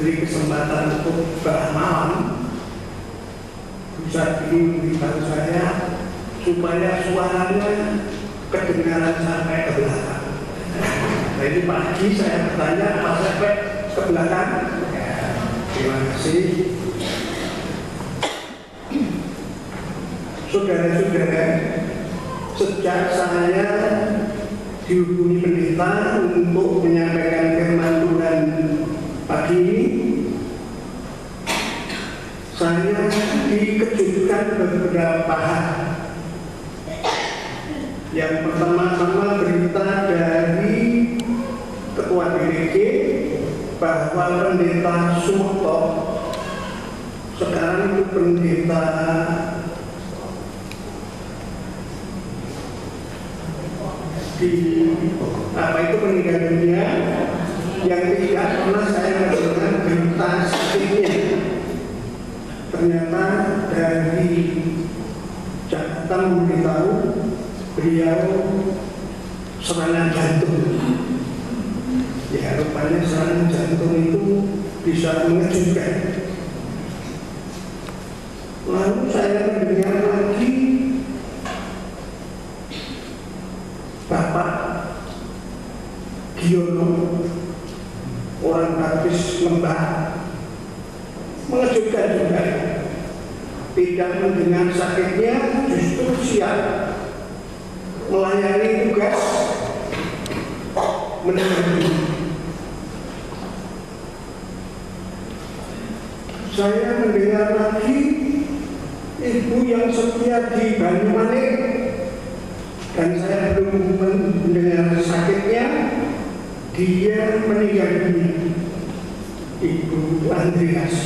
diberi kesempatan untuk beramalan, bisa diberitahu saya supaya suaranya kedengaran sampai ke belakang. Nah, ini pagi saya bertanya apa sampai ke belakang. Ya, terima kasih. Saudara-saudara, sejak saya dihubungi pendeta untuk menyampaikan firman Tuhan pagi ini, saya dikejutkan beberapa hal. Yang pertama-tama berita dari Ketua DPD bahwa pendeta Sumoto sekarang itu pendeta di meninggal dunia, yang tidak pernah saya mendengar berita sakitnya. Ternyata dari Jakarta memberitahu beliau serangan jantung. Ya, rupanya serangan jantung itu bisa mengejutkan. Lalu saya mendengar lagi Bapak Giono, orang Baptis Lembah, mengejutkan juga. Tidak mendengar sakitnya, justru siap melayani tugas menangani. Saya mendengar lagi ibu yang setia di Banyumanik, dan saya belum mendengar sakitnya, dia meninggal dunia, Ibu Andreas.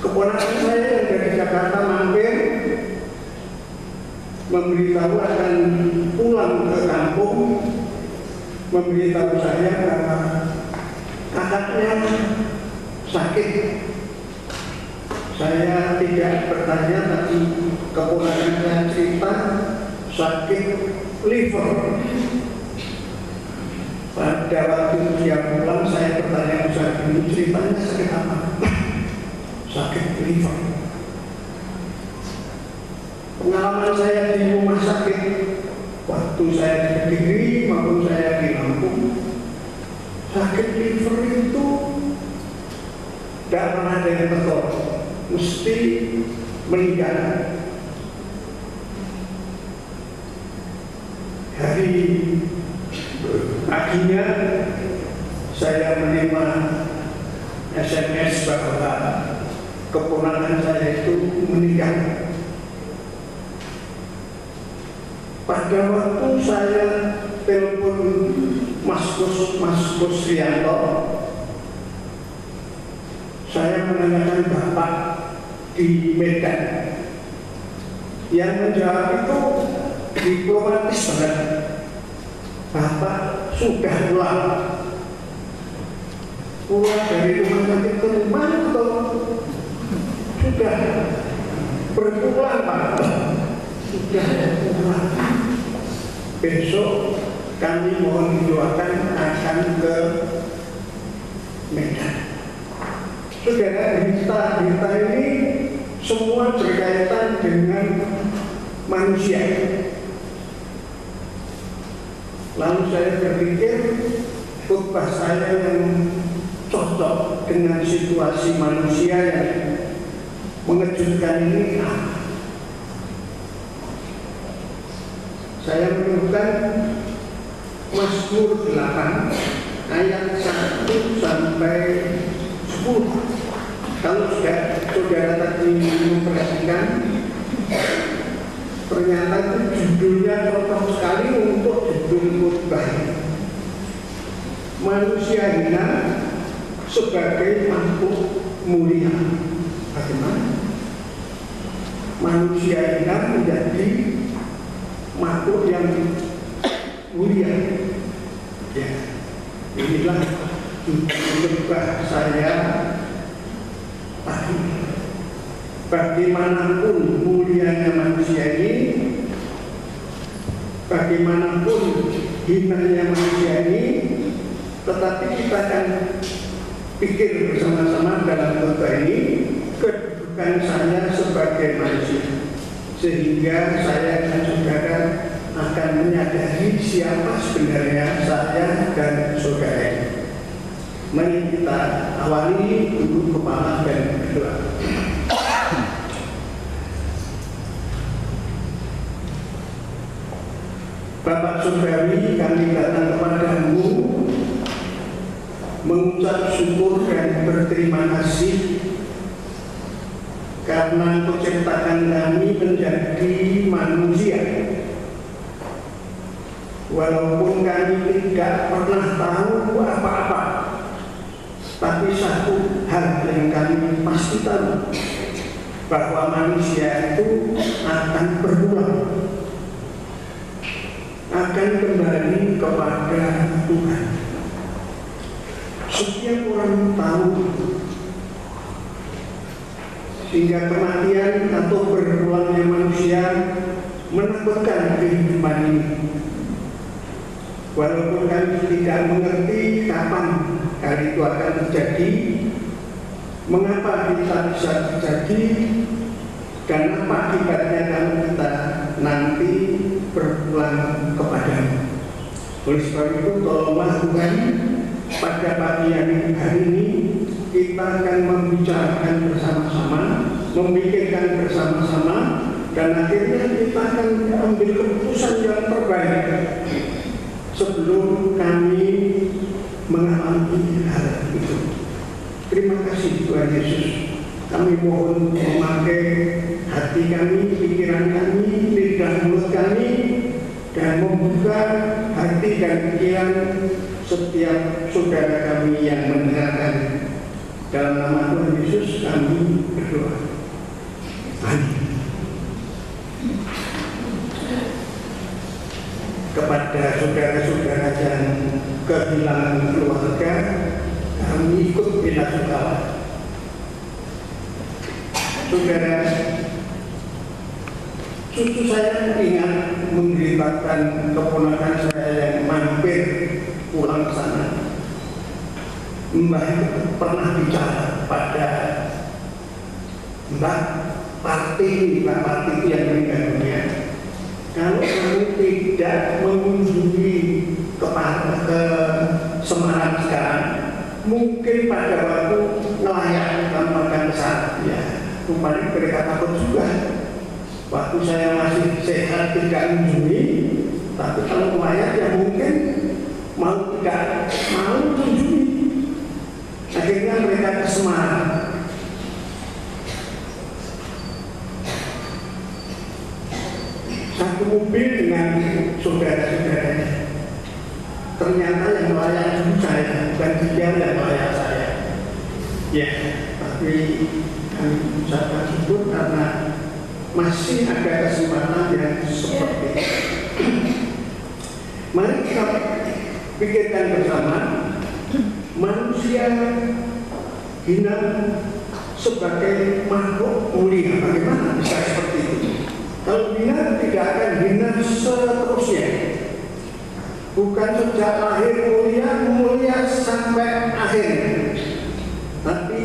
Keponakan saya yang dari Jakarta mampir memberitahu akan pulang ke kampung, memberitahu saya bahwa kakaknya sakit. Saya tidak bertanya, tapi keponakan saya cerita sakit liver. Pada waktu dia pulang, saya bertanya, "Ustaz, ini ceritanya sakit apa?" Sakit liver. Pengalaman saya di rumah sakit, waktu saya di Kediri maupun saya di Lampung, sakit liver itu tidak pernah ada yang betul, mesti meninggal. Hari paginya saya menerima SMS bahwa keponakan saya itu meninggal. Pada waktu saya telepon Mas Kus Rianto, saya menanyakan Bapak di Medan. Yang menjawab itu diplomatis banget. Bapak sudah pulang dari rumah sakit ke rumah atau sudah berpulang, Pak? Sudah pulang. Besok kami mohon didoakan akan ke Medan. Saudara, berita ini semua berkaitan dengan manusia. Lalu saya berpikir khotbah saya yang cocok dengan situasi manusia yang mengejutkan ini. Saya menemukan Mazmur 8 ayat 1 sampai 10. Kalau saudara tadi memperhatikan, ternyata itu judulnya cocok sekali untuk judul khotbah. Manusia hina sebagai makhluk mulia. Bagaimana? Manusia hina menjadi makhluk yang mulia. Ya, inilah khotbah saya tadi. Bagaimanapun mulianya manusia ini, bagaimanapun hinanya manusia ini, Tetapi kita akan pikir bersama-sama dalam khotbah ini kedudukan saya sebagai manusia, sehingga saya dan saudara akan menyadari siapa sebenarnya saya dan saudara. Mari kita awali dulu kepala dan berdoa. Bapak Saudari, kami datang kepadamu mengucap syukur dan berterima kasih karena Engkau ciptakan kami menjadi manusia. Walaupun kami tidak pernah tahu apa-apa, tapi satu hal yang kami pasti tahu, bahwa manusia itu akan berulang, akan kembali kepada Tuhan. Setiap orang tahu, sehingga kematian atau berulangnya manusia menakutkan kehidupan ini. Walaupun kami tidak mengerti kapan hal itu akan terjadi, mengapa bisa terjadi, dan apa akibatnya kalau kita nanti berpulang kepadamu. Oleh sebab itu, tolonglah Tuhan, pada pagi hari ini kita akan membicarakan bersama-sama, memikirkan bersama-sama, dan akhirnya kita akan ambil keputusan yang terbaik sebelum kami mengalami hal itu. Terima kasih Tuhan Yesus. Kami mohon memakai hati kami, pikiran kami, lidah mulut kami, dan membuka hati dan pikiran setiap saudara kami yang mendengarkan. Dalam nama Tuhan Yesus kami berdoa. Amin. Kepada saudara-saudara yang kehilangan keluarga, kami ikut belasungkawa. Saudara, cucu saya ingat menceritakan keponakan saya yang mampir pulang ke sana. Mbak itu pernah bicara pada Mbak Parti itu yang meninggal dunia. Kalau kamu tidak mengunjungi ke Semarang sekarang, mungkin pada waktu nelayan kamu akan ke sana. Ya, kemarin mereka takut juga. Waktu saya masih sehat tidak mengunjungi, tapi kalau nelayan ya mungkin tidak mau mengunjungi. Akhirnya mereka ke Semarang. Satu mobil dengan saudara-saudaranya. Ternyata yang melayani saya, bukan dia yang melayani saya. Ya, tapi kami ucapkan syukur karena masih ada kesempatan yang seperti itu. Mari kita pikirkan bersama, manusia hina sebagai makhluk mulia. Bagaimana bisa seperti itu? Kalau hina tidak akan hina seterusnya. Bukan sejak lahir mulia sampai akhir. Tapi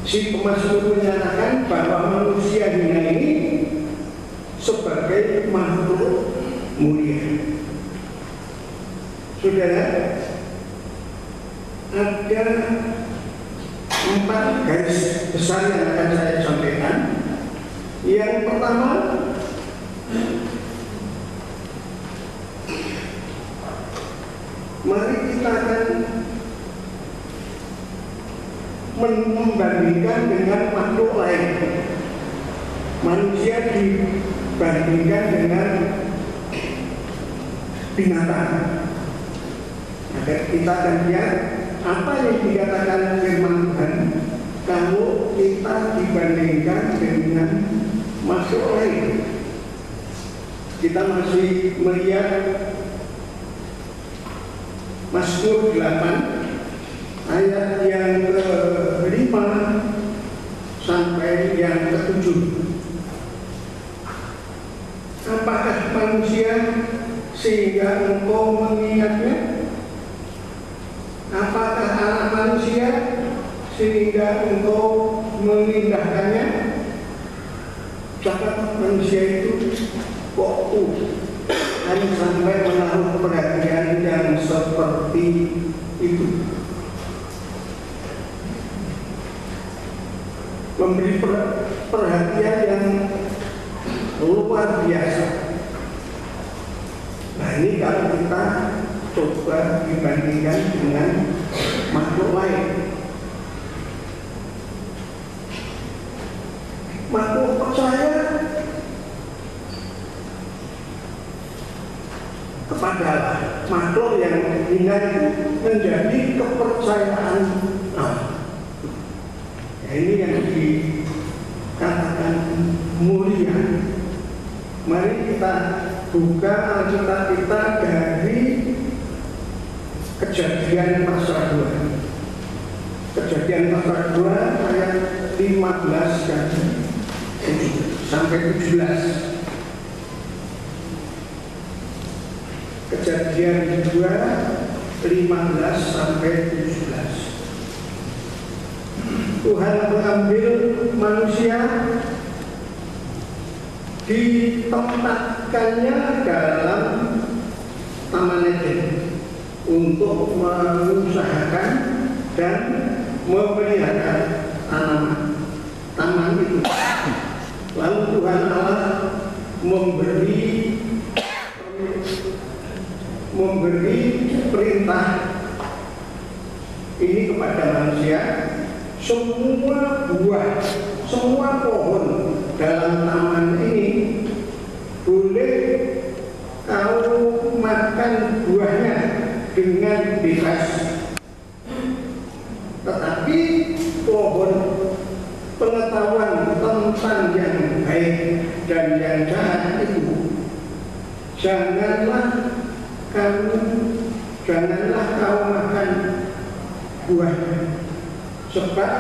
si pemazmur menyatakan bahwa manusia hina ini sebagai makhluk mulia. Saudara, ada 4 garis besar yang akan saya sampaikan. Yang pertama, mari kita akan membandingkan dengan makhluk lain. Manusia dibandingkan dengan binatang. Agar kita akan lihat apa yang dikatakan firman Tuhan kalau kita dibandingkan dengan makhluk lain. Kita masih melihat Mazmur 8 ayat yang ke-5 sampai yang ke-7. Apakah manusia sehingga engkau mengingatnya? manusia sehingga engkau mengindahkannya. Zakat manusia itu kok hanya sampai menaruh perhatian yang seperti itu, memberi perhatian yang luar biasa. Nah, ini kalau kita coba dibandingkan dengan makhluk lain, makhluk percaya kepada makhluk yang hina itu menjadi kepercayaan Allah. Ya, ini yang dikatakan mulia. Mari kita buka Alkitab kita dari Kejadian pasal 2. Kejadian pasal 2 ayat 15 sampai 17. Kejadian 2 15 sampai 17. Tuhan mengambil manusia, ditempatkannya dalam Taman Eden untuk mengusahakan dan memelihara taman itu. Lalu Tuhan Allah memberi perintah ini kepada manusia. Semua buah, semua pohon dalam taman ini boleh kau makan buahnya dengan bebas. Tetapi pohon pengetahuan tentang yang baik dan yang jahat itu janganlah kau makan buahnya. Sebab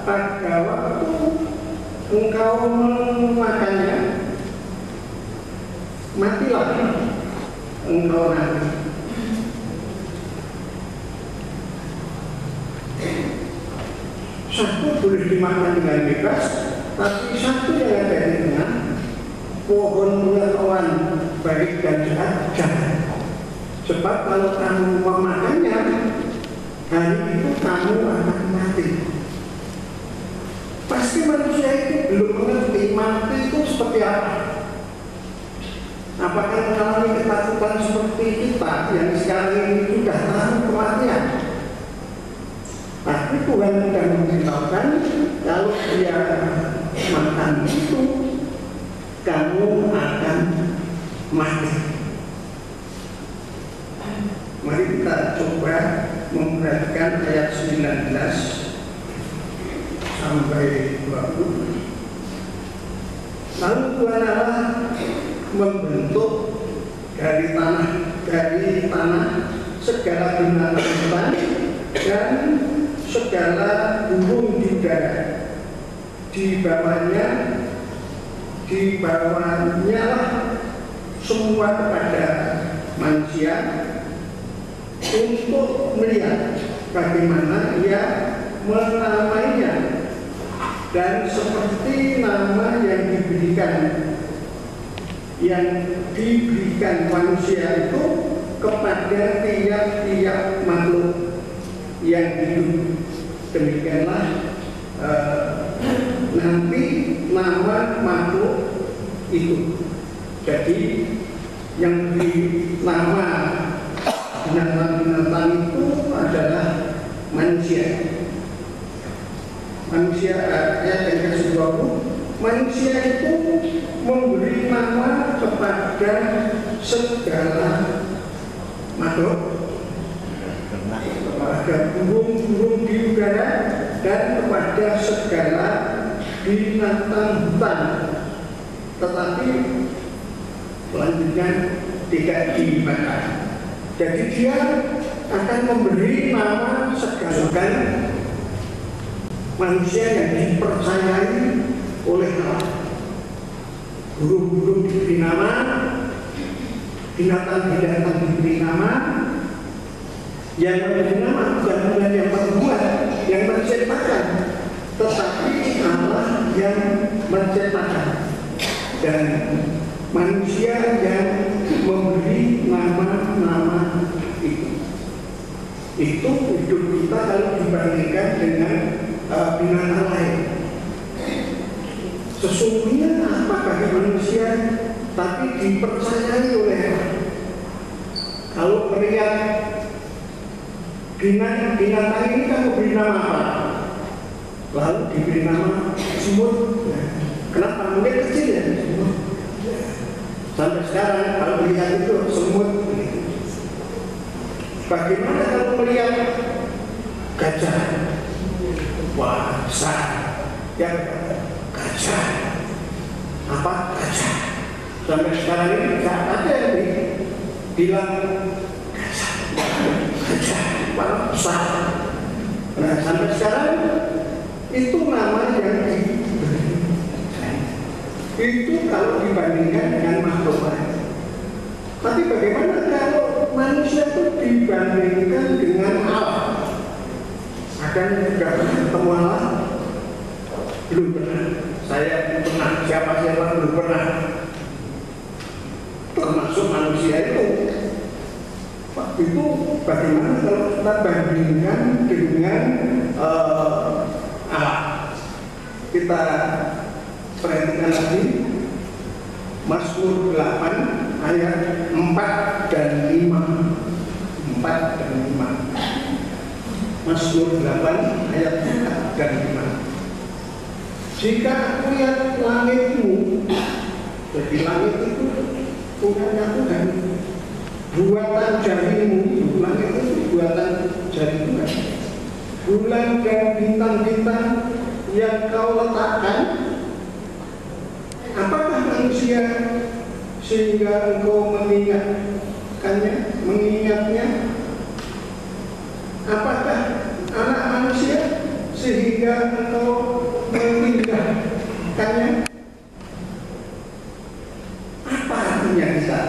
pada waktu engkau memakannya, matilah engkau nanti. Satu boleh dimakan dengan bebas, tapi satu yang ada di tengah, pohon pengetahuan baik dan jahat jangan. Sebab kalau kamu memakannya, hari itu kamu akan mati. Pasti manusia itu belum mengerti mati itu seperti apa. Apakah mengalami ketakutan seperti kita yang sekarang ini sudah tahu kematian? Tapi Tuhan sudah memberitahukan kalau dia makan itu, kamu akan mati. Mari kita coba memperhatikan ayat 19 sampai 20. Lalu Tuhan Allah membentuk dari tanah segala binatang hutan dan segala burung di udara. Di bawahnya lah semua kepada manusia untuk melihat bagaimana ia menamainya, dan seperti nama yang diberikan manusia itu kepada tiap-tiap makhluk yang hidup. Demikianlah nanti nama makhluk itu. Jadi yang di nama binatang-binatang itu adalah manusia. Manusia ayat yang ke-20, manusia itu memberi nama kepada segala makhluk, kepada burung-burung di udara dan kepada segala binatang hutan. Tetapi selanjutnya tidak dimakan. Jadi dia akan memberi nama segala manusia yang dipercayai oleh Allah. Burung-burung diberi nama, binatang-binatang diberi nama, Yang memberi nama bukan Tuhan yang membuat, yang menciptakan, tetapi Allah yang menciptakan, dan manusia yang memberi nama-nama itu. Itu hidup kita kalau dibandingkan dengan binatang lain. Sesungguhnya apa bagi manusia, tapi dipercayai oleh Allah. Kalau melihat binatang ini kan memberi nama apa? Lalu diberi nama semut. Kenapa? Mungkin kecil ya semut. Sampai sekarang kalau melihat itu semut. Bagaimana kalau melihat gajah? Wah, besar. Yang gajah. Apa? Gajah. Sampai sekarang ini tidak ada yang bilang gajah. Gajah. Wah, besar. Nah, sampai sekarang itu nama yang diberi. Itu kalau dibandingkan dengan makhluk lain. Tapi bagaimana kalau manusia itu dibandingkan dengan Allah? Akan juga ketemu Allah? Belum pernah. Saya belum pernah. Siapa-siapa belum pernah. Termasuk manusia itu. Itu bagaimana kalau kita bandingkan dengan Allah? Kita perhatikan lagi Mazmur 8 ayat 4 dan 5. 4 dan 5. Mazmur 8 ayat 4 dan 5. Jika aku lihat langitmu, jadi langit itu punyanya Tuhan, buatan jarimu, langit itu buatan jari Tuhan, bulan dan bintang-bintang yang kau letakkan, apakah manusia sehingga engkau mengingatnya? Apakah anak manusia sehingga engkau memindahkannya? Apa artinya kita?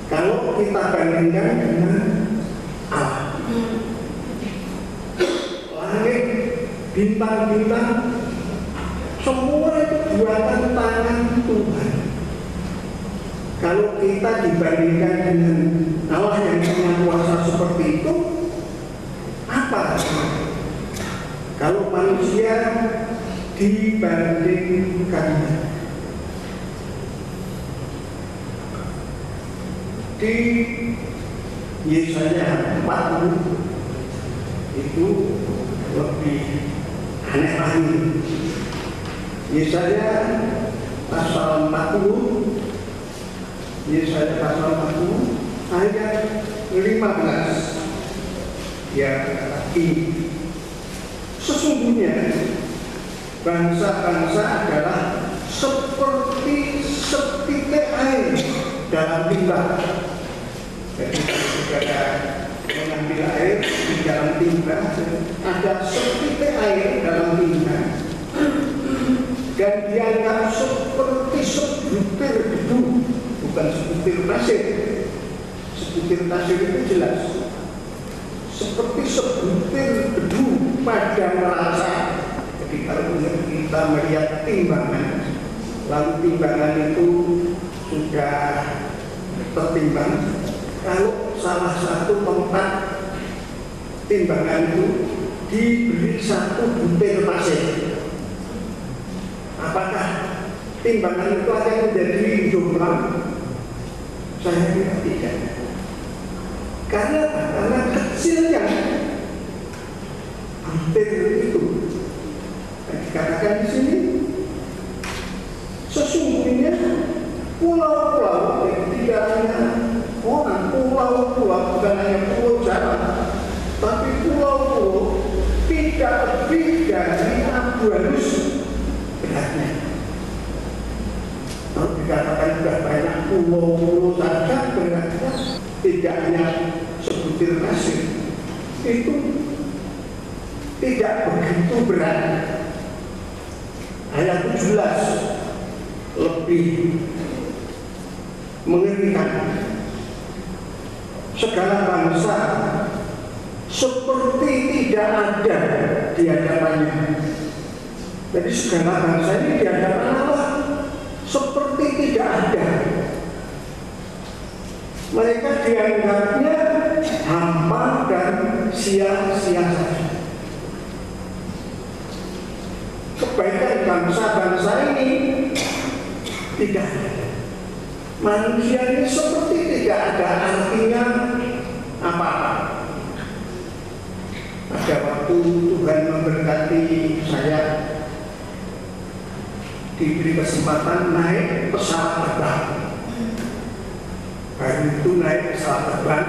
Kalau kita bandingkan dengan Allah, langit, bintang-bintang, semua itu buatan tangan Tuhan. Kalau kita dibandingkan dengan Allah yang punya kuasa seperti itu, apa? Kalau manusia dibandingkan di Yesaya 40 itu lebih aneh lagi. Yesaya pasal 40, Yesaya pasal 40 ayat 15 yang ini, sesungguhnya bangsa-bangsa adalah seperti setitik air dalam timba. Jadi ketika mengambil air di dalam timba, ada setitik air dalam timba, dan dianggap seperti sebutir debu, bukan sebutir pasir. Sebutir pasir itu jelas, seperti sebutir debu pada neraca. Jadi kalau kita melihat timbangan, lalu timbangan itu sudah tertimbang, kalau salah satu tempat timbangan itu diberi satu butir pasir, apakah timbangan itu akan menjadi jomplang? Saya kira tidak. Karena kecilnya butir itu. Dikatakan di sini, sesungguhnya pulau-pulau, tidak hanya orang, pulau-pulau bukan hanya pulau Jawa, tapi pulau-pulau tidak lebih dari abu halus beratnya. Kalau dikatakan sudah banyak pulau-pulau saja beratnya tidak hanya sebutir pasir, itu tidak begitu berat. Ayat 17 lebih mengerikan. Segala bangsa seperti tidak ada di hadapannya. Jadi segala bangsa ini di hadapan Allah seperti tidak ada. Mereka dianggapnya hampa dan sia-sia saja. Kebaikan bangsa-bangsa ini tidak ada. Manusia ini seperti tidak ada artinya apa-apa. Pada waktu Tuhan memberkati saya, diberi kesempatan naik pesawat terbang. Baru itu naik pesawat terbang.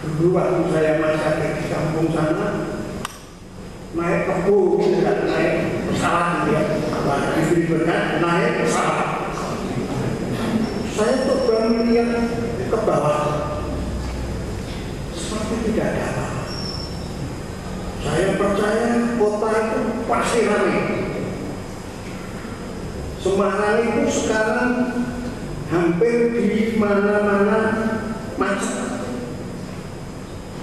Dulu waktu saya masih ada di kampung sana, naik kebo, tidak naik pesawat ya. Diberi berkat naik pesawat. Saya coba melihat ke bawah, seperti tidak ada apa-apa. Saya percaya kota itu pasti ramai. Semarang itu sekarang hampir di mana-mana macet.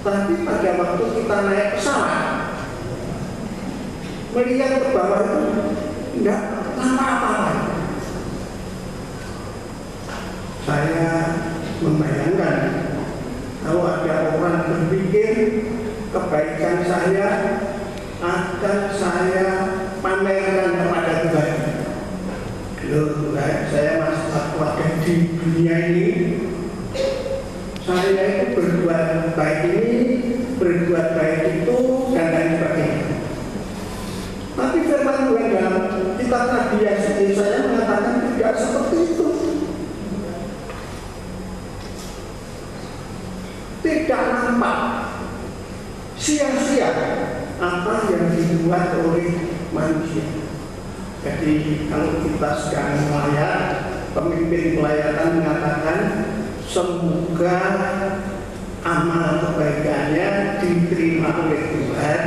Tapi pada waktu kita naik pesawat, melihat ke bawah itu tidak nampak apa-apa. Saya membayangkan kalau ada orang berpikir kebaikan saya akan saya pamerkan kepada Tuhan. Loh, saya masih ada di dunia ini. Saya itu berbuat baik ini, berbuat baik itu, dan lain sebagainya. Tapi firman Tuhan dalam kitab Nabi Yesaya mengatakan tidak seperti itu. Tidak nampak, sia-sia apa yang dibuat oleh manusia. Jadi kalau kita sedang melayat, pemimpin pelayanan mengatakan semoga amal kebaikannya diterima oleh Tuhan,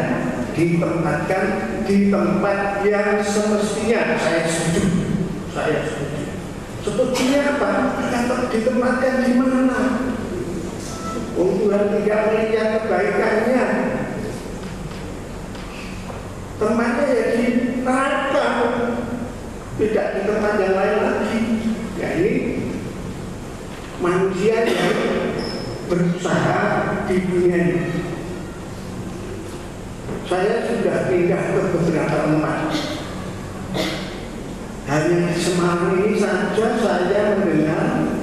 ditempatkan di tempat yang semestinya. Saya setuju. Setujunya apa? Ditempatkan di mana? Tuhan tidak melihat kebaikannya. Tempatnya ya di neraka, tidak di tempat yang lain lagi. Ya ini manusia yang berusaha di dunia ini. Saya sudah pindah ke beberapa tempat. Hanya di Semarang ini saja saya mendengar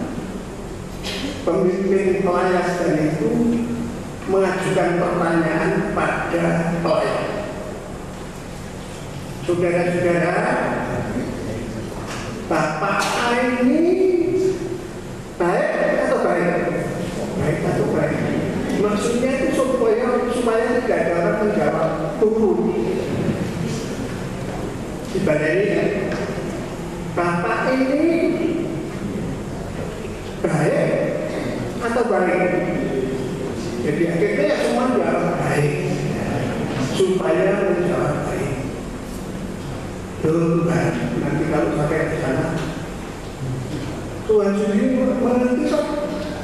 pemimpin pelayanan itu mengajukan pertanyaan pada pelayan. Saudara-saudara, Bapak ini baik atau baik? Baik atau baik? Maksudnya itu supaya tidak ada orang menjawab turun. Dibanding ya, Bapak ini baik atau baik? Jadi akhirnya ya semua jawab baik, supaya menjawab baik. Tuhan, nanti kalau sampai di sana, Tuhan sendiri mengerti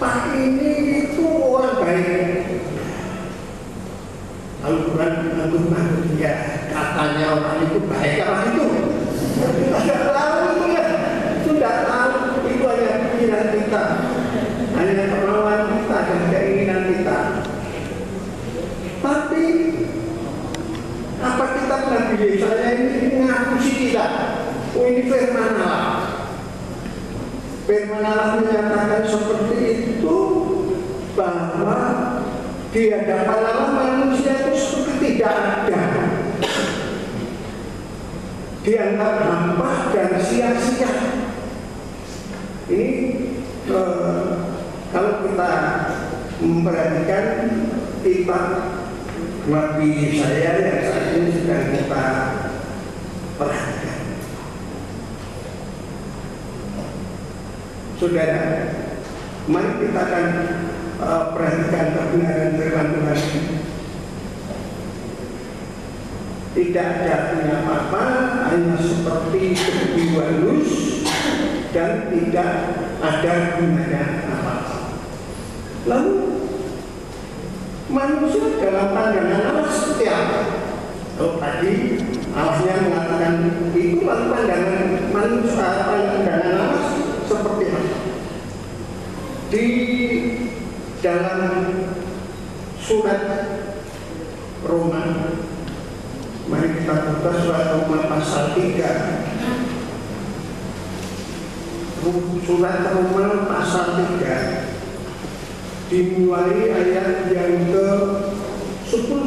Pak ini itu orang baik. Lalu Tuhan mengaku ya katanya orang itu baik apa itu? Tidak tahu itu ya, sudah tahu itu hanya pikiran kita, hanya kemauan kita dan keinginan kita. Tapi apa kita Nabi Yesaya ini mengakusi kita? Oh ini firman Allah. Firman Allah menyatakan seperti itu, bahwa di hadapan Allah manusia itu seperti tidak ada, dianggap hampa dan sia-sia. Ini kalau kita memperhatikan kitab Nabi Yesaya yang saat ini sedang kita perhatikan. Saudara, mari kita akan perhatikan kebenaran firman Tuhan. Tidak ada artinya apa-apa, hanya seperti debu halus dan tidak ada gunanya apa-apa. Lalu manusia dalam pandangan Allah seperti apa? Oh, tadi Allahnya mengatakan itu pandangan manusia, pandangan Allah seperti apa? Di dalam surat Roma, mari kita buka surat Roma pasal 3. Surat Roma pasal 3 dimulai ayat yang ke-10.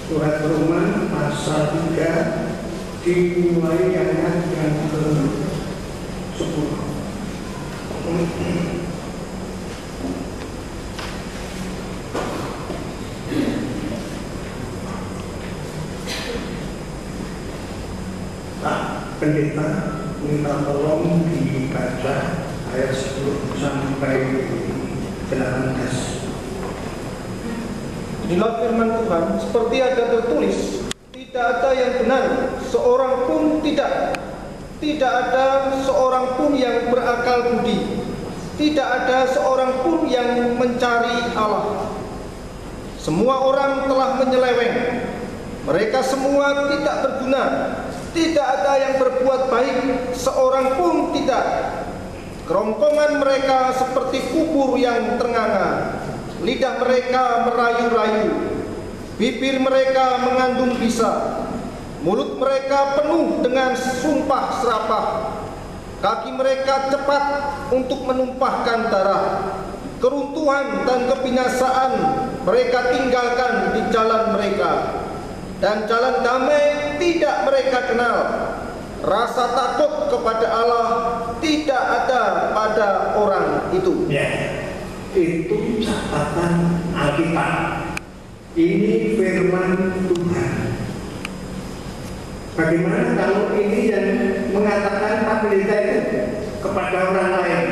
Surat Roma pasal 3 dimulai ayat yang ke-10. Pak Pendeta minta tolong dibaca ayat 10 sampai 18. Inilah firman Tuhan, seperti ada tertulis, tidak ada yang benar, seorang pun tidak. Tidak ada seorang pun yang berakal budi. Tidak ada seorang pun yang mencari Allah. Semua orang telah menyeleweng. Mereka semua tidak berguna. Tidak ada yang berbuat baik, seorang pun tidak. Kerongkongan mereka seperti kubur yang ternganga. Lidah mereka merayu-rayu. Bibir mereka mengandung bisa. Mulut mereka penuh dengan sumpah serapah. Kaki mereka cepat untuk menumpahkan darah. Keruntuhan dan kebinasaan mereka tinggalkan di jalan mereka. Dan jalan damai tidak mereka kenal. Rasa takut kepada Allah tidak ada pada orang itu. Ya, itu catatan Alkitab. Ini firman Tuhan. Bagaimana kalau ini yang mengatakan Pak Pendeta itu kepada orang lain?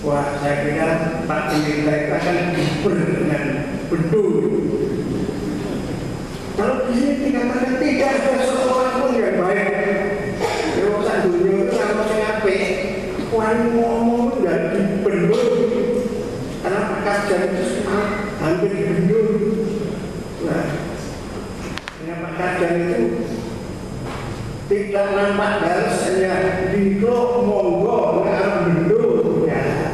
Wah, saya kira Pak Pendeta itu akan diuber dengan bedul. Kalau di sini dikatakan tidak ada seorang pun yang baik. Kalau sak dunia itu kalau saya apik, wani ngomong tidak dibendul. Karena kajian itu hampir dibendul. Nah, kenapa kajian itu tidak nampak harusnya diklo monggo nggak bendul ya.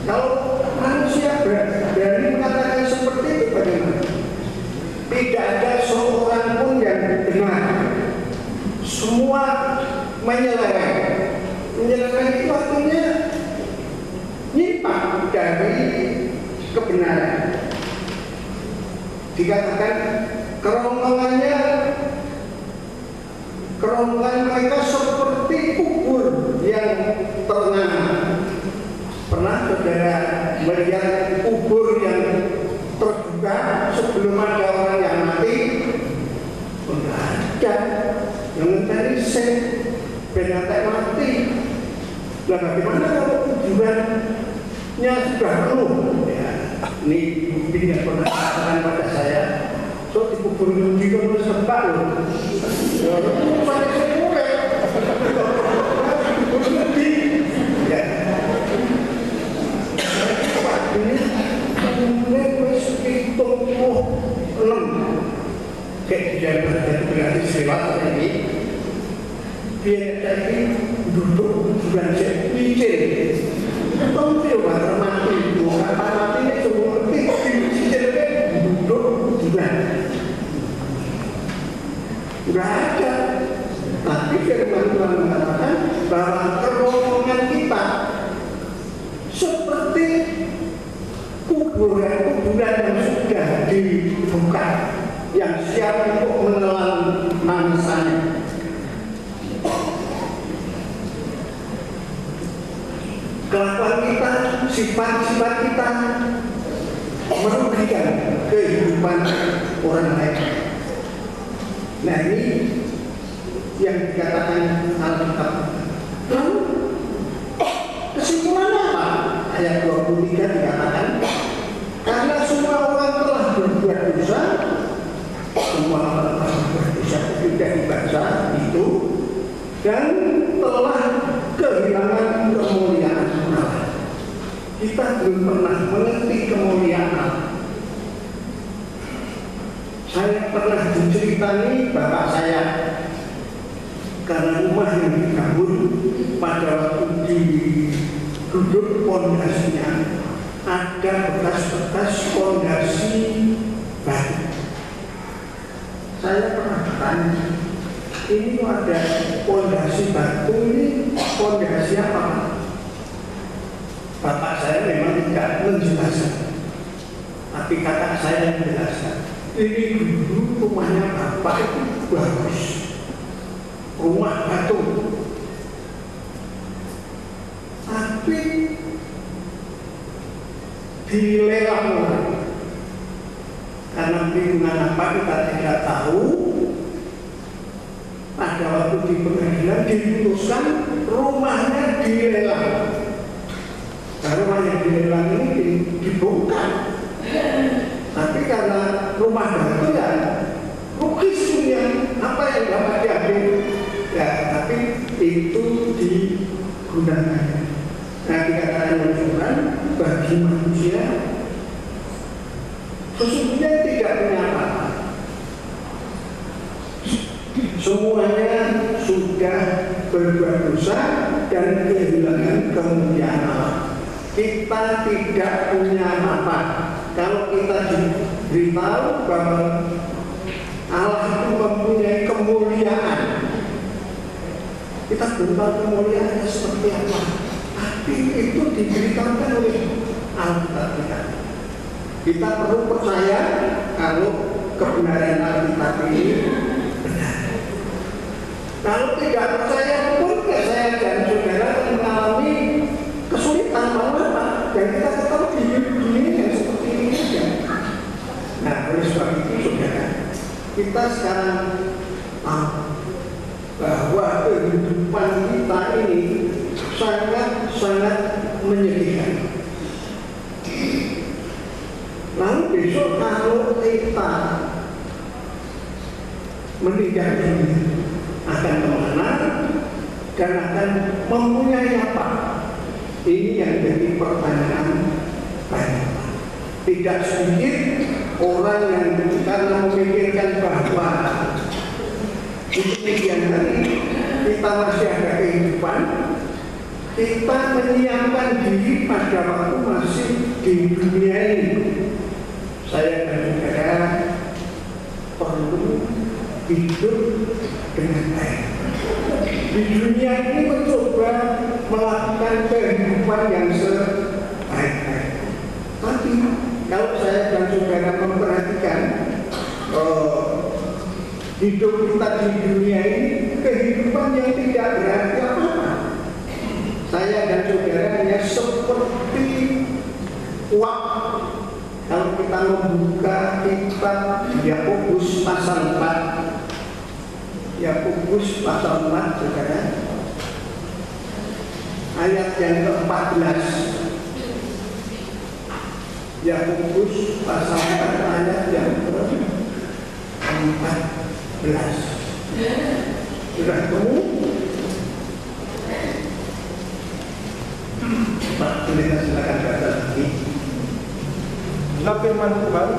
Kalau manusia berani mengatakan seperti itu bagaimana? Tidak ada seorang pun yang benar. Semua menyeleweng. Menyeleweng itu artinya nyimpang dari kebenaran. Dikatakan kerongkongan mereka seperti kubur yang ternganga. Pernah saudara melihat kubur yang terbuka sebelum ada orang yang mati? Enggak ada. Yang mencari benatang mati. Nah, bagaimana kalau kuburannya sudah penuh? Ya, ini bukti yang pernah dikatakan pada saya. So dikubur di rumah sempat loh. Ya, pada saya mulai. Dikubur di. Ya. Ini mulai hitung 6. Kayak tidak berarti lewat ini. Biar tadi duduk bukan saya pikir. Tahu tidak mati itu apa mati itu pikir duduk bukan. Enggak ada. Tapi firman Tuhan mengatakan bahwa kerongkongan kita seperti kuburan yang sudah dibuka, yang siap untuk menelan mangsanya. Kelakuan kita, sifat-sifat kita merugikan kehidupan orang lain. Nah, ini yang dikatakan Alkitab. Lalu kesimpulannya apa? Ayat 23 dikatakan, karena semua orang telah berbuat dosa, semua orang telah berbuat dosa tidak dibaca itu, dan telah kehilangan kemuliaan Allah. kita belum pernah mengerti kemuliaan Allah. Saya pernah diceritani bapak saya, karena rumah yang dibangun pada waktu duduk pondasinya ada bekas-bekas pondasi batu. Saya pernah bertanya, ini ada pondasi batu, ini pondasi apa? Bapak saya memang tidak menjelaskan, tapi kakak saya menjelaskan. Ini dulu rumahnya bapak itu bagus, rumah batu, tapi dilelang orang. Karena lingkungan apa kita tidak tahu. Pada waktu di pengadilan diputuskan rumahnya dilelang. Nah, rumah yang dilelang ini dibongkar. Tapi karena rumah batu ya rugi semuanya, apa yang dapat diambil ya, tapi itu digunakan. Nah, dikatakan Al-Quran, bagi manusia sesungguhnya tidak punya apa-apa. Semuanya sudah berbuat dosa dan kehilangan kemuliaan Allah. Kita tidak punya apa. Kalau kita diberitahu bahwa Allah itu mempunyai kemuliaan, kita belum tahu kemuliaannya seperti apa. Tapi itu diberitakan oleh Alkitab kita. Kita perlu percaya kalau kebenaran Alkitab ini benar. Kalau tidak percaya pun saya dan saudara mengalami kesulitan apa, dan kita tetap di dunia yang seperti ini saja. Nah, oleh sebab itu saudara, kita sekarang bahwa kehidupan kita ini sangat-sangat menyedihkan. Lalu besok kalau kita meninggal dunia akan kemana dan akan mempunyai apa? Ini yang jadi pertanyaan banyak. Tidak sedikit orang yang karena memikirkan bahwa di kemudian hari kita masih ada kehidupan, kita menyiapkan diri pada waktu masih di dunia ini. Saya dan saudara perlu hidup dengan baik. Di dunia ini mencoba melakukan kehidupan yang sebaik-baik. Tapi kalau saya dan saudara memperhatikan hidup kita di dunia ini kehidupan yang tidak berarti apa-apa. Saya dan saudara hanya seperti uap. Kalau kita membuka kitab Yakobus pasal 4, Yakobus pasal 4 saudara, ayat yang ke-14. Yakobus pasal 4 ayat yang ke-14. Sudah ketemu? Pak, boleh silakan baca lagi. Firman Tuhan,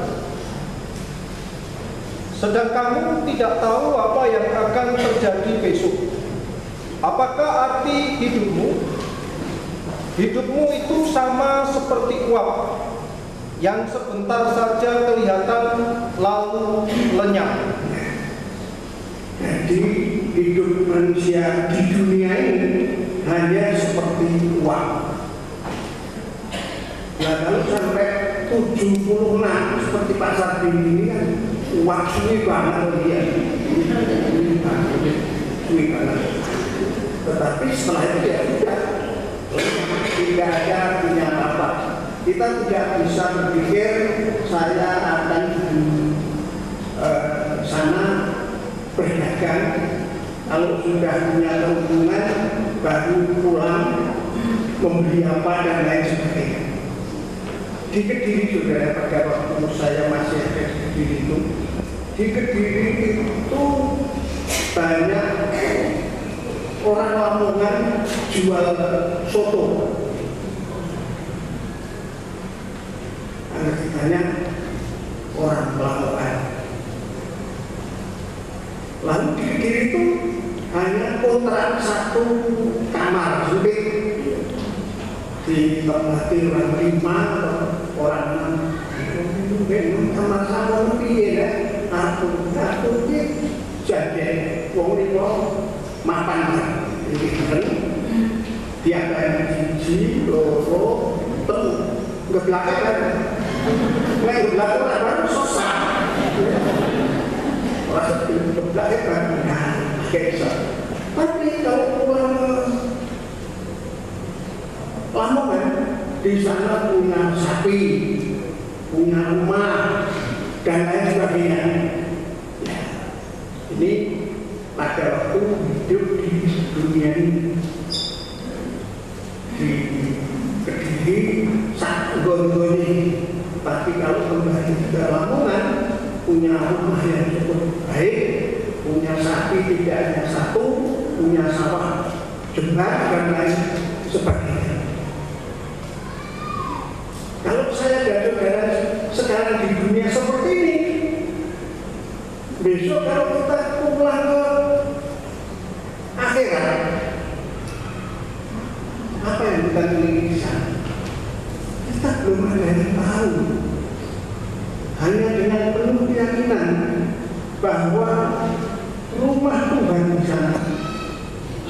sedang kamu tidak tahu apa yang akan terjadi besok. Apakah arti hidupmu? Hidupmu itu sama seperti uap yang sebentar saja kelihatan lalu lenyap. Jadi hidup manusia di dunia ini hanya seperti uap. Nah, kalau sampai 76 seperti Pak Sardi ini kan uap suwi banget dia. Suwi banget. Tetapi setelah itu ya tidak ada artinya apa-apa. Kita tidak bisa berpikir saya akan di sana berdagang, kalau sudah punya keuntungan baru pulang membeli apa dan lain sebagainya. Di Kediri saudara, pada waktu saya masih ada di Kediri itu, di Kediri itu banyak orang Lamongan jual soto. banyak orang melakukan. Lalu di kiri itu hanya kontrak satu kamar sempit, ditempati orang 5 atau orang 6. Kamar sama piye ya? Aku jadi wong liya mapan iki kan. Tiap hari siji loro telu ngeblake kan. Nek ngeblake ora susah. Rasa ngeblake kan kayak tapi kalau lama kan di sana punya sapi, punya rumah dan lain sebagainya. Ya, ini pada waktu hidup di dunia ini di Kediri satu goni. Tapi kalau kembali ke Lamongan punya rumah yang cukup baik, punya sapi tidak hanya satu, punya sawah jembar dan lain sebagainya. Kalau saya dan saudara sekarang di dunia seperti ini, besok kalau kita pulang ke akhirat, apa yang kita miliki di sana? Kita belum ada yang tahu. Hanya dengan penuh keyakinan bahwa rumah Tuhan di sana,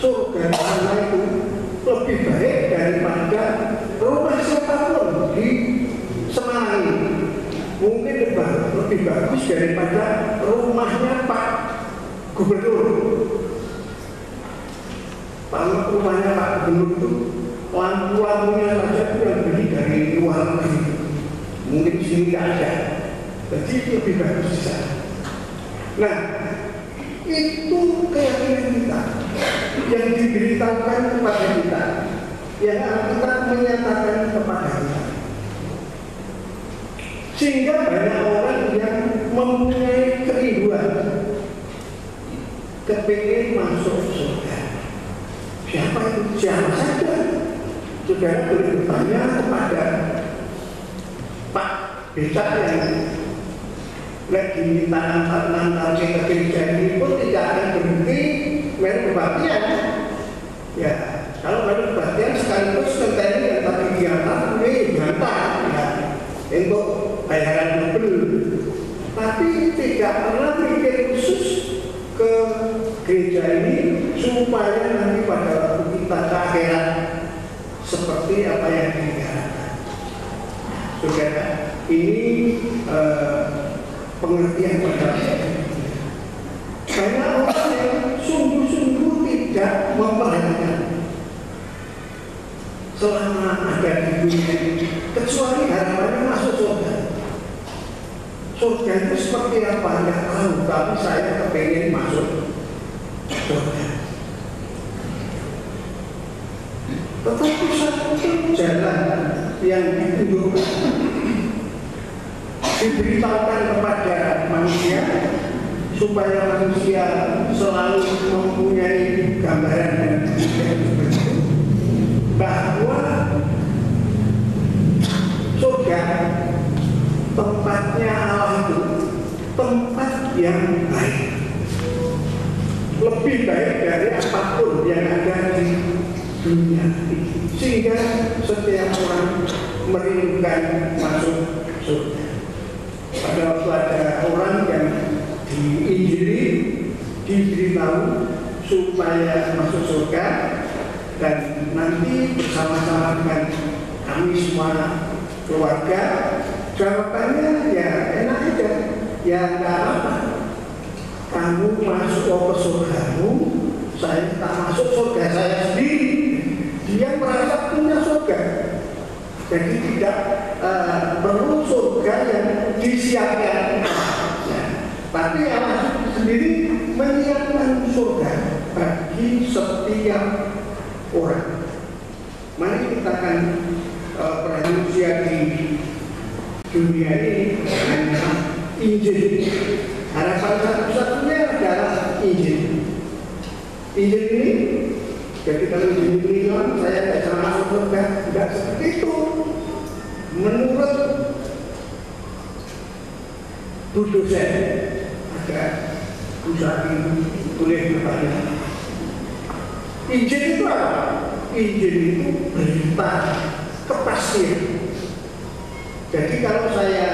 surga di sana itu lebih baik daripada rumah siapapun di Semarang ini. Mungkin lebih bagus daripada rumahnya Pak Gubernur. Rumahnya Pak Gubernur itu lampu-lampunya saja itu yang beli dari luar negeri. Mungkin di sini tidak ada. Jadi lebih bagus di sana. Nah, itu keyakinan kita yang diberitahukan kepada kita, yang Alkitab menyatakan kepada kita. Sehingga banyak orang yang mempunyai kerinduan kepingin masuk surga. Siapa itu? Siapa saja? Saudara boleh bertanya kepada Pak Becak yang lagi minta antar ke gereja ini pun tidak akan berhenti main kebaktian. Ya, kalau main kebaktian sekaligus konten yang tadi diantar, ini diantar ya, untuk bayaran mobil. Tapi tidak pernah mikir khusus ke gereja ini supaya nanti pada waktu kita ke akhirat seperti apa yang diharapkan. Saudara, ini pengertian pada banyak orang yang sungguh-sungguh tidak memperhatikan selama ada di dunia ini, kecuali harapannya masuk surga. Surga itu seperti apa? Tidak tahu, tapi saya kepengen masuk surga. Tetapi satu jalan yang ditunjukkan, diberitahukan kepada manusia supaya manusia selalu mempunyai gambaran dan bahwa surga tempatnya Allah itu tempat yang baik, lebih baik dari apapun yang ada di dunia ini, sehingga setiap orang merindukan masuk surga. Pada waktu ada orang yang diinjili, diberitahu supaya masuk surga dan nanti bersama-sama dengan kami semua keluarga, jawabannya ya enak aja, ya enggak apa-apa. Kamu masuk ke surgamu, saya tak masuk surga saya sendiri. Dia merasa punya surga. Jadi tidak perlu surga yang disiapkan. Nah, tapi Allah sendiri menyiapkan surga bagi setiap orang. Mari kita akan manusia di dunia ini hanya Injil. Harapan satu-satunya adalah Injil. Injil ini, jadi kalau Injil ini saya tidak bisa masuk surga, tidak seperti itu. Menurut Bu dosen ada usaha boleh bertanya. Injil itu apa? Injil itu berita kepastian. Jadi kalau saya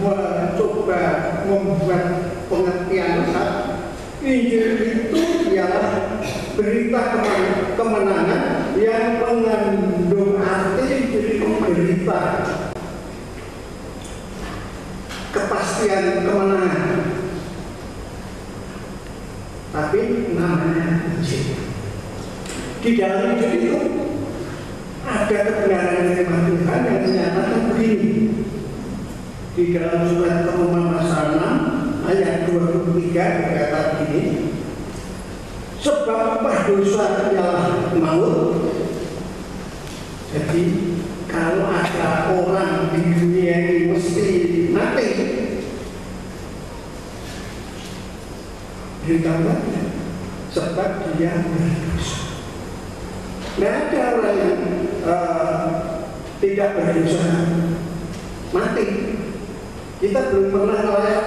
mencoba membuat pengertian besar, Injil itu ialah berita kemenangan yang mengandung arti berita kepastian kemenangan. Tapi namanya Injil. Di dalam Injil itu ada kebenaran firman Tuhan yang menyatakan begini. Di dalam surat Pengumuman pasal 6 ayat 23 berkata begini, sebab upah dosa ialah maut. Jadi kalau ada orang di dunia ini mesti mati, ditambah sebab dia berdosa. Tidak ada orang yang tidak berdosa mati. Kita belum pernah melihat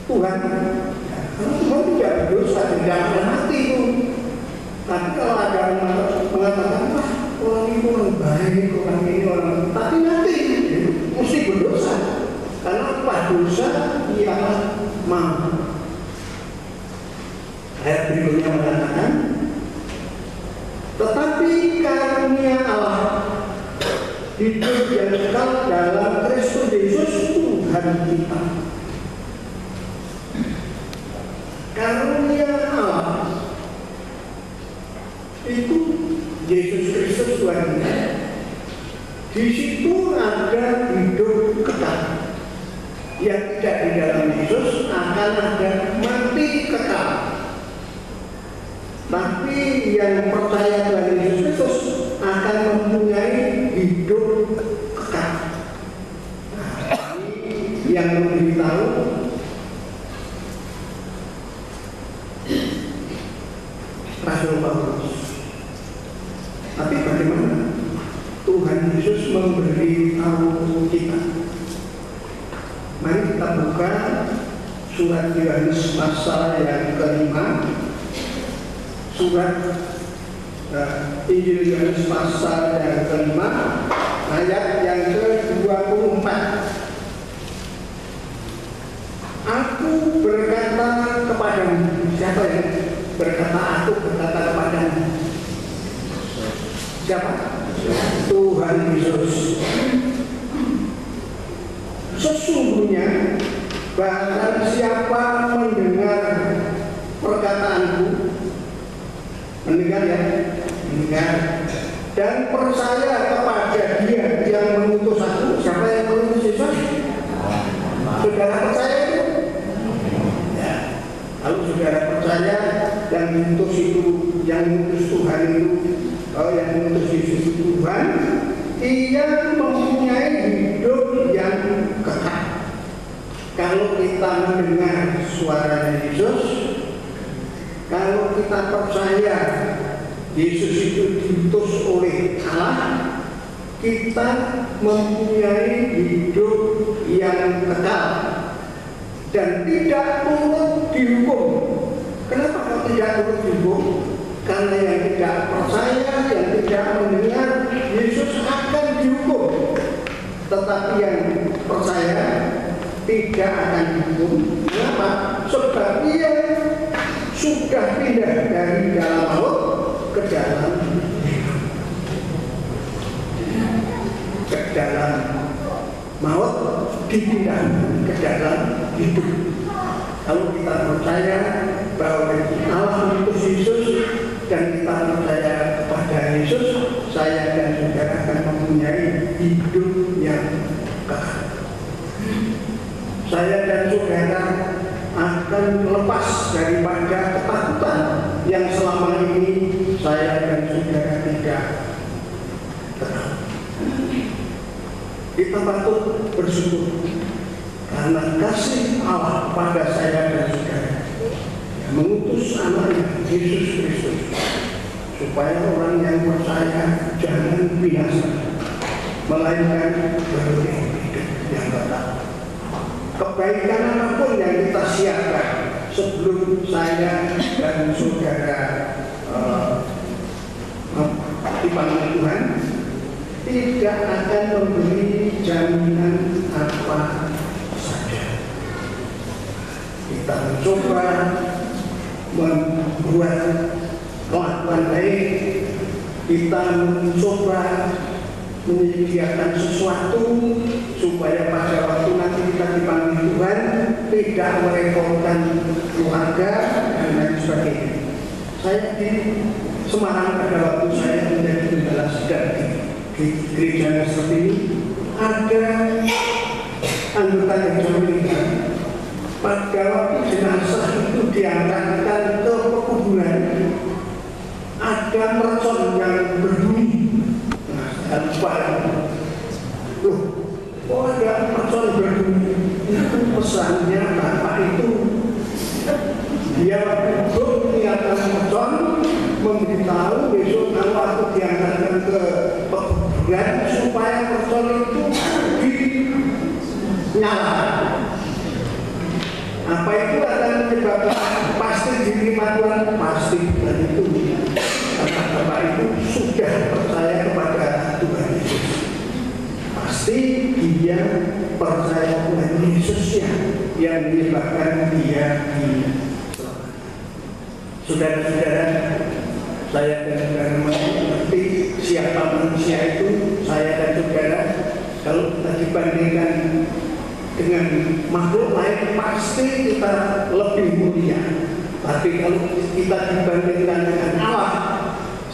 Tuhan. Karena Tuhan tidak berdosa, tidak pernah mati itu. Tapi kalau ada orang mengatakan, wah orang ini orang baik, orang ini orang, tapi mati, mesti berdosa. Karena upah dosa ialah maut. Ayat berikutnya mengatakan, tetapi karunia Allah hidup yang kekal dalam Kristus Yesus Tuhan kita. Karunia Allah itu Yesus Kristus Tuhan kita. Di situ ada hidup kekal. Yang tidak di dalam Yesus akan ada mati kekal. Tapi yang percaya Tuhan Yesus Kristus akan mempunyai hidup kekal. Nah, ini yang memberitahu Rasul Paulus. Tapi bagaimana Tuhan Yesus memberitahu kita? Mari kita buka surat Yohanes pasal yang ke-5. Surat Injil Yohanes pasal yang ke-5 ayat yang ke-24. Aku berkata kepadamu. Siapa yang berkata aku berkata kepadamu? Siapa? Tuhan Yesus. Sesungguhnya barang siapa mendengar perkataanku, mendengar ya, mendengar dan percaya kepada Dia yang mengutus aku. Siapa yang mengutus Yesus? Saudara percaya itu? Ya. Kalau saudara percaya yang mengutus itu, yang mengutus Tuhan itu, yang mengutus Yesus itu Tuhan, Ia mempunyai hidup yang kekal. Kalau kita mendengar suara Yesus, kalau kita percaya Yesus itu diutus oleh Allah, kita mempunyai hidup yang kekal dan tidak turut dihukum. Kenapa kok tidak turut dihukum? Karena yang tidak percaya, yang tidak mendengar Yesus akan dihukum. Tetapi yang percaya tidak akan dihukum. Kenapa? Sebab ia sudah pindah dari dalam maut ke dalam hidup. Ke dalam maut dipindah ke dalam hidup. Kalau kita percaya bahwa Allah mengutus Yesus dan kita percaya kepada Yesus, saya dan saudara akan mempunyai hidup yang kekal. Saya dan saudara akan lepas daripada ketakutan yang selama ini saya dan saudara tidak kenal. Kita patut bersyukur karena kasih Allah pada saya dan saudara yang mengutus anaknya Yesus Kristus supaya orang yang percaya jangan binasa, melainkan beroleh hidup yang kekal. kebaikan apapun yang kita siapkan sebelum saya dan saudara dipanggil Tuhan, tidak akan memberi jaminan apa saja. Kita mencoba membuat kelakuan baik, kita mencoba menyediakan sesuatu supaya pada waktu nanti kita dipanggil Tuhan tidak merepotkan keluarga dan lain sebagainya. Saya di Semarang pada waktu saya menjadi gembala sidang di gereja seperti ini, ada anggota yang meninggal. Pada waktu jenazah itu diangkatkan ke pekuburan, ada mercon yang berbunyi. Nah, saya lupa. Loh, kok ada mercon berbunyi? Itu pesannya Bapak itu. Dia duduk di atas mercon, memberitahu besok kalau aku diangkatkan ke pekuburan supaya mercon itu dinyalakan. Apa itu akan menyebabkan pasti diterima Tuhan? Pasti dan itu karena Bapak itu sudah percaya kepada Tuhan Yesus. Pasti dia percaya Tuhan Yesusnya yang menyebabkan dia diselamatkan. Saudara-saudara, saya dan saudara mengerti siapa manusia itu. Saya dan saudara, kalau kita dibandingkan dengan makhluk lain pasti kita lebih mulia. Tapi kalau kita dibandingkan dengan Allah,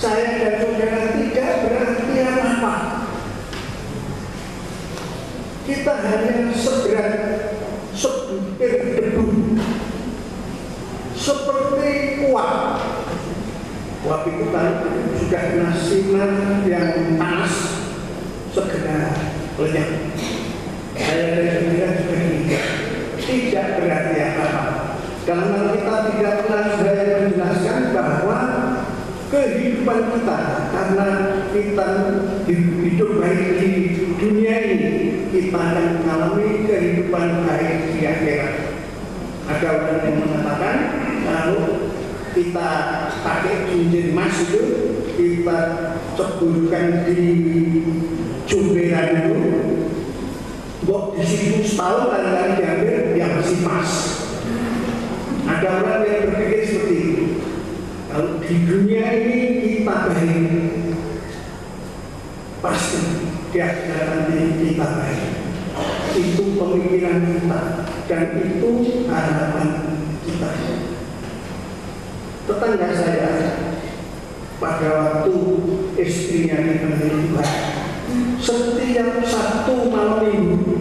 saya dan saudara tidak berarti apa-apa. Kita hanya seberat sebutir debu, seperti uap. Uap itu kan sudah kena sinar yang panas, segera lenyap. Saya dan saudara juga tidak berarti apa-apa. Karena kita tidak pernah saya menjelaskan bahwa kehidupan kita, karena kita hidup baik di dunia ini, kita akan mengalami kehidupan baik di akhirat. Ada orang yang mengatakan kalau kita pakai cincin emas itu, kita ceburkan di jumberan itu, kok di situ setahun kali-kali diambil, dia masih pas. Ada orang yang berpikir seperti itu. Kalau di dunia ini kita baik, pasti di akhirat nanti kita baik. Itu pemikiran kita dan itu harapan kita. Tetangga saya pada waktu istrinya dipanggil Tuhan, setiap Sabtu malam minggu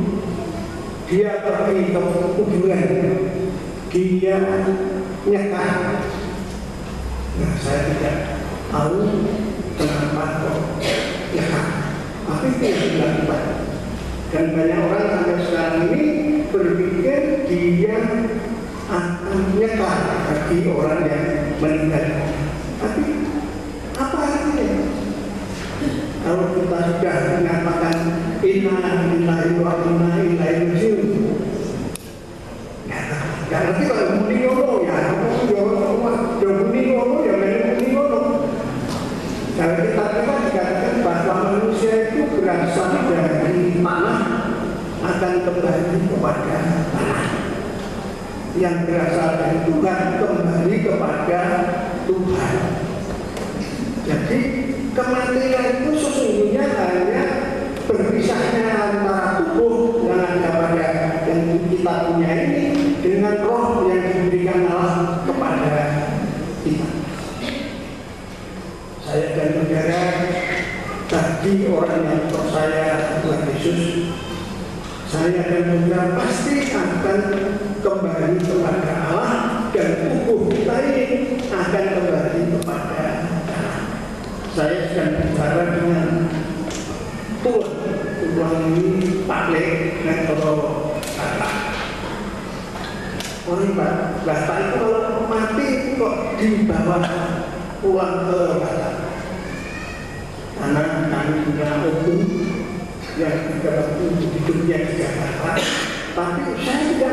dia pergi ke kuburan, dia nyekar. Nah, saya tidak tahu kenapa kok nyekar, tapi dia dilakukan. Dan banyak orang sampai sekarang ini berpikir dia akan nyekar bagi orang yang meninggal. Tapi apa artinya? Kalau kita sudah mengatakan inna lillahi wa inna ilaihi raji'un, nggak ngerti kalau muni ngono ya, muni ngono ya, muni ngono. Kalau kita dikatakan bahwa manusia itu berasal dari tanah akan kembali kepada tanah. Yang berasal dari Tuhan kembali kepada Tuhan. Jadi kematian itu sesungguhnya hanya berpisahnya antara tubuh yang ada pada yang kita punya ini dengan roh yang diberikan Allah kepada kita. Saya dan saudara bagi orang yang percaya Tuhan Yesus, saya dan saudara pasti akan kembali kepada Allah dan tubuh kita ini akan kembali kepada Allah. Saya sedang bicara dengan tulang ini Pak Le dan Bapak. Orang Bapak itu kalau mati kok dibawa pulang ke Bapak. Karena kami punya opung yang juga waktu hidupnya di Jakarta. Tapi saya tidak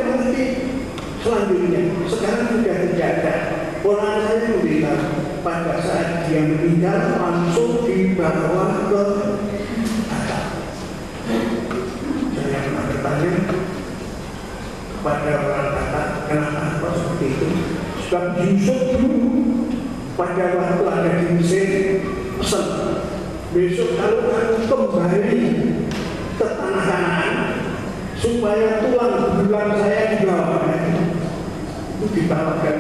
Selanjutnya, sekarang sudah tidak ada. Orang saya memberitahu pada saat dia meninggal langsung dibawa ke Batak. Saya pernah bertanya kepada orang Batak, kenapa seperti itu? Sebab Yusuf dulu pada waktu ada di Mesir pesan, besok kalau kamu kembali ke tanah Kanaan supaya tulang belulang saya dibawa. Itu dibawakan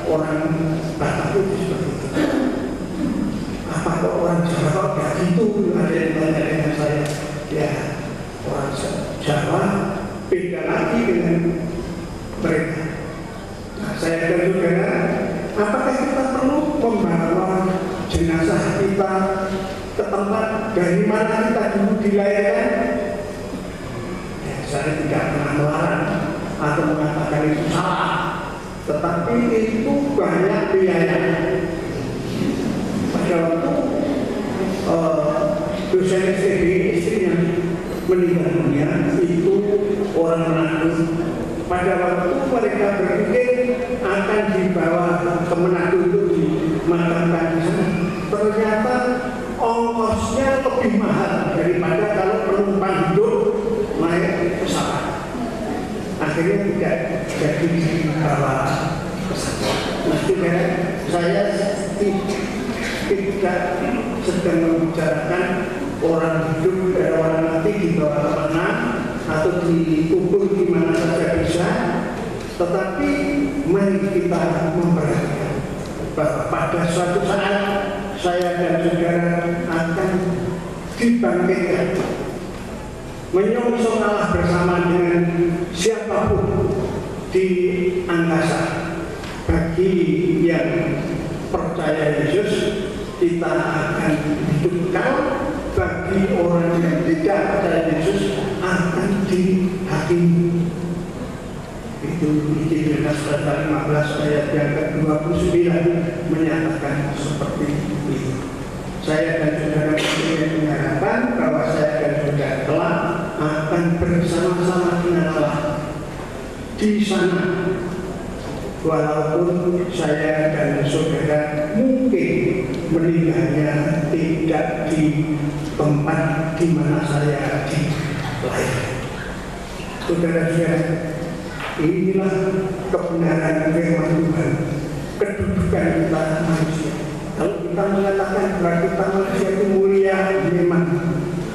orang Batak itu seperti itu. Apa kok orang Jawa kok gak gitu? Ada yang tanya dengan saya. Ya, orang Jawa beda lagi dengan mereka. Nah, saya dan saudara, apakah kita perlu membawa jenazah kita ke tempat dari mana kita dulu dilahirkan? Ya, saya tidak pernah melarang atau mengatakan itu salah, tetapi itu banyak biaya. Pada waktu dosen STB istrinya meninggal dunia itu orang Manado. Pada waktu mereka berpikir akan dibawa ke Manado untuk dimakamkan di sana, ternyata ongkosnya lebih mahal daripada kalau penumpang hidup naik pesawat. Akhirnya tidak jadi dibawa ke sana. Nah, juga saya tidak sedang membicarakan orang hidup dan orang mati dibawa ke mana atau dikubur di mana saja bisa, tetapi mari kita memperhatikan bahwa pada suatu saat saya dan saudara akan dibangkitkan menyongsong Allah bersama dengan siapapun di angkasa. Bagi yang percaya Yesus, kita akan hidup kekal. Bagi orang yang tidak percaya Yesus akan dihakimi. Itu Injil pasal 15 ayat yang ke-29 menyatakan seperti itu. Saya dan saudara mempunyai harapan bahwa saya dan saudara kelak akan bersama-sama dengan Allah di sana. Walaupun saya dan saudara mungkin meninggalnya tidak di tempat di mana saya dilahirkan. Saudara-saudara, inilah kebenaran firman Tuhan, kedudukan kita manusia. Kalau kita mengatakan bahwa kita manusia itu mulia, memang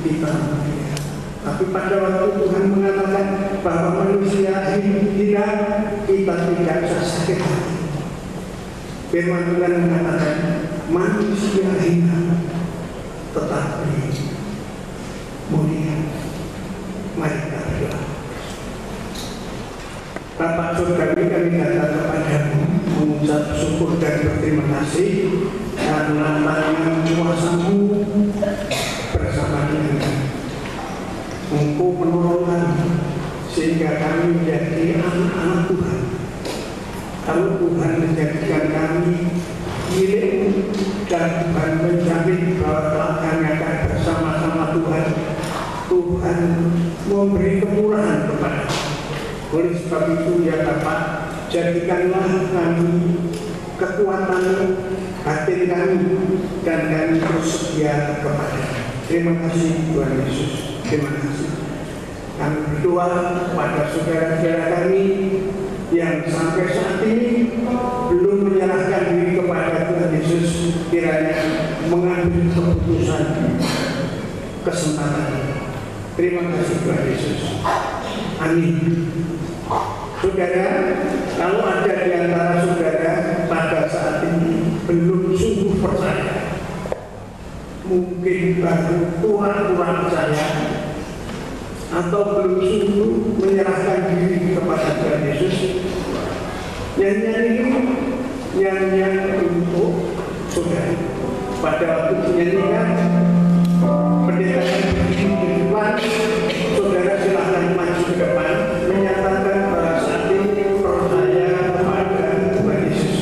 kita mulia. Tapi pada waktu Tuhan mengatakan bahwa manusia hina, kita tidak bisa sakit hati. Firman Tuhan mengatakan manusia hina, tetapi mulia. Mari kita berdoa. Bapak Saudari, kami datang kepadamu mengucap syukur dan berterima kasih karena tangan kuasa-Mu bersama dengan kami. Engkau menolong kami sehingga kami menjadi anak-anak Tuhan. Kalau Tuhan menjadikan kami milik-Mu dan Tuhan menjamin bahwa kami akan bersama-sama Tuhan, Tuhan memberi kemurahan kepada kami. Oleh sebab itu ya Bapak, jadikanlah kami kekuatan batin kami dan kami terus setia kepada. Terima kasih Tuhan Yesus. Terima kasih. Kami berdoa kepada saudara-saudara kami yang sampai saat ini belum menyerahkan diri kepada Tuhan Yesus, kiranya mengambil keputusan kesempatan. Terima kasih Tuhan Yesus. Amin. Saudara, kalau ada di antara saudara pada saat ini belum sungguh percaya, mungkin baru kurang percaya, atau belum sungguh menyerahkan diri kepada Tuhan Yesus, nyanyian ini nyanyian untuk saudara. Pada waktu dinyanyikan, pendeta yang berdiri di depan, saudara silahkan maju ke depan menyatakan bahwa saat ini percaya kepada Tuhan Yesus.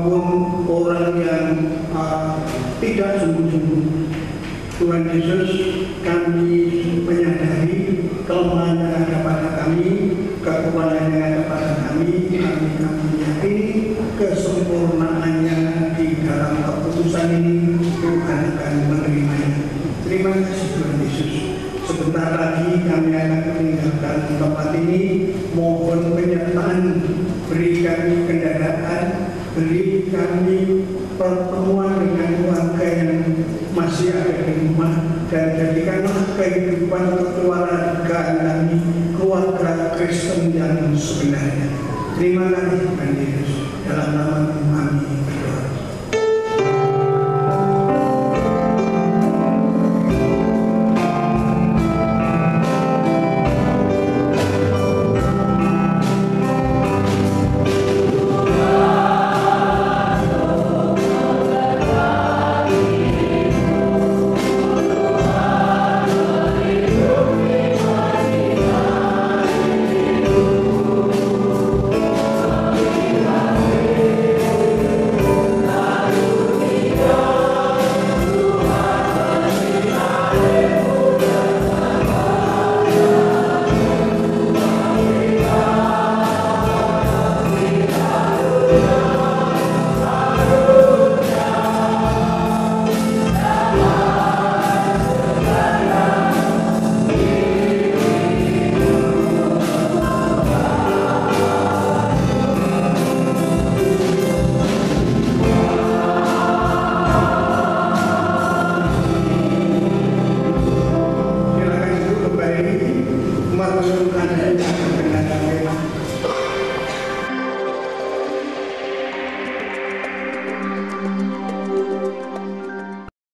maupun orang yang tidak sungguh-sungguh. Tuhan Yesus, kami menyadari kelemahan yang ada pada kami, kekurangan yang ada pada kami yakini kesempurnaannya di dalam keputusan ini. Tuhan akan menerimanya. Terima kasih Tuhan Yesus. Sebentar lagi kami akan meninggalkan tempat ini. Mohon penyertaan, beri kami kendaraan, beri kami pertemuan dengan keluarga yang masih ada di rumah, dan jadikanlah kehidupan keluarga kami keluarga Kristen yang sebenarnya. Terima kasih Tuhan